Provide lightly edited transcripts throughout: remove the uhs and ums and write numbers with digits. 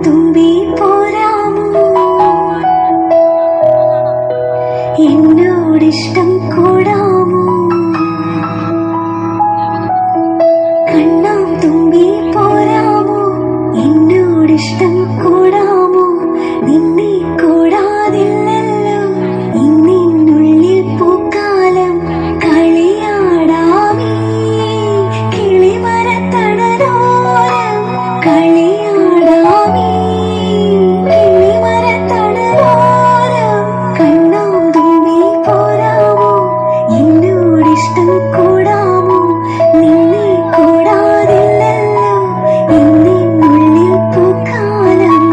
തുമ്പി പോരാമോ എന്നോടിഷ്ടം കൂടാമോ കണ്ണാം തുമ്പി പോരാമോ എന്നോടിഷ്ടം കൂടാമോ നിന്നെ കൂടാതില്ലല്ലോ ഇന്നിനുള്ളിൽ പൂക്കാലം കളിയാടാമീ കിളിമരത്തണലോരം കളിയാടാമീ കിളിമരത്തണലോരം കണ്ണാം തുമ്പി പോരാമോ എന്നോടിഷ്ടം കൂടാമോ നിന്നെ കൂടാതില്ലല്ലോ ഇന്നിനുള്ളിൽ പൂക്കാലം.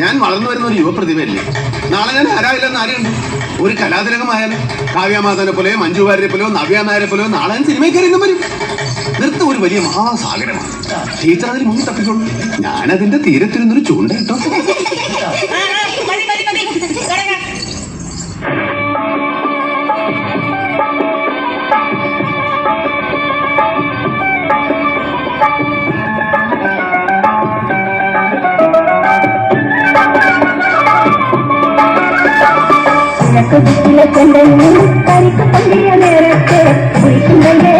ഞാൻ വളർന്നു വരുന്ന ഒരു യുവപ്രതിഭയല്ലേ. നാളെ ഞാൻ ആരായില്ലെന്ന് ആരെയുണ്ട്. ഒരു കലാതിലകമായാലും കാവ്യാമാധവനെ പോലെയോ മഞ്ജു വാര്യരെ പോലെയോ നവ്യ നായരെ പോലെയോ നാളെ ഞാൻ സിനിമയിൽ കയറിയെന്നും വരും. നൃത്തം ഒരു വലിയ മഹാസാഗരമാണ്. ടീച്ചർ അതിൽ മുങ്ങി തപ്പിക്കോളൂ. ഞാനതിന്റെ തീരത്തിരുന്നൊരു ചൂണ്ട കേട്ടോ. കരിക്ക് പള്ളിയ നേരത്തെ കരിക്ക് പള്ളിയ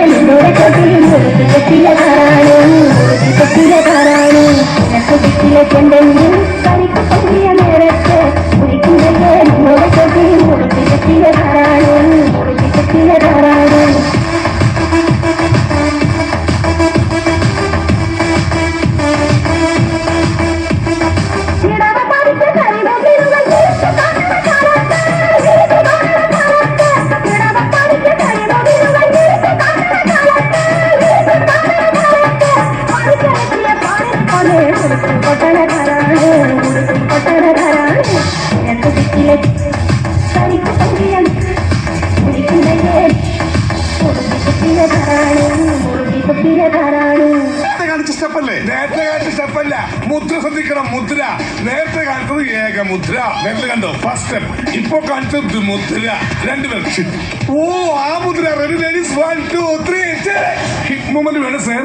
നേരത്തെ സ്റ്റെപ്പല്ല, മുദ്ര ശ്രദ്ധിക്കണം. മുദ്ര നേരത്തെ കാണിച്ചത് ഏക മുദ്ര, നേരത്തെ കണ്ടോ ഫസ്റ്റ് സ്റ്റെപ്പ്. ഇപ്പൊ കാണിച്ചത് മുദ്ര, രണ്ടുപേർ. ഓ ആ മുദ്ര. റെഡി ലേഡീസ് 1 2 3 ഹിറ്റ് മൂവ്മെന്റ് വേണം sir.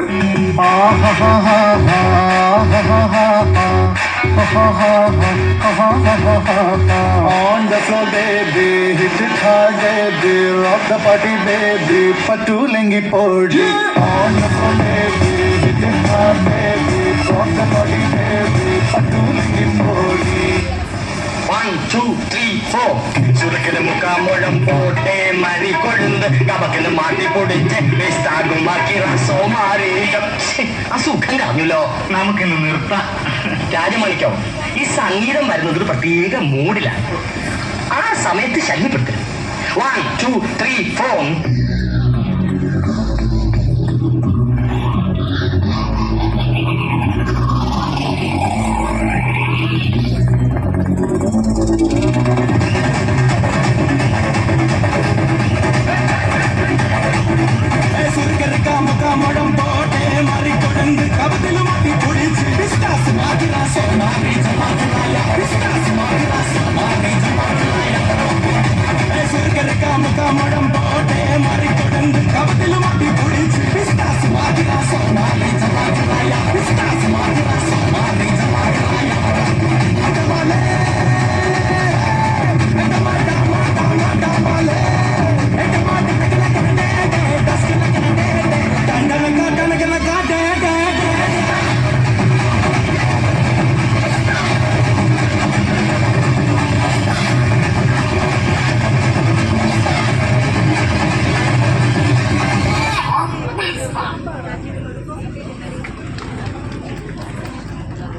On the floor baby, hit it hard baby, rock the party baby, patu lengi podi. On the floor baby, hit it hard baby, rock the party baby, patu lengi podi. 1 2 3 4 ചുരുക്കിന് മുക്കാമുഴം പോട്ടെ മരി കൊഴുന്ന് കപക്കിന് മാറ്റി പൊടിച്ച് വേസ്റ്റാകും ബാക്കി Resso മാറി. ആ സുഖം കാണുമല്ലോ. നമുക്കിന്ന് നിർത്താം. രാജമണിക്കോ, ഈ സംഗീതം വരുന്നത് ഒരു പ്രത്യേക മൂഡിലാണ്. ആ സമയത്ത് ശല്യപ്പെടുത്തരുത്. 1 2 3 4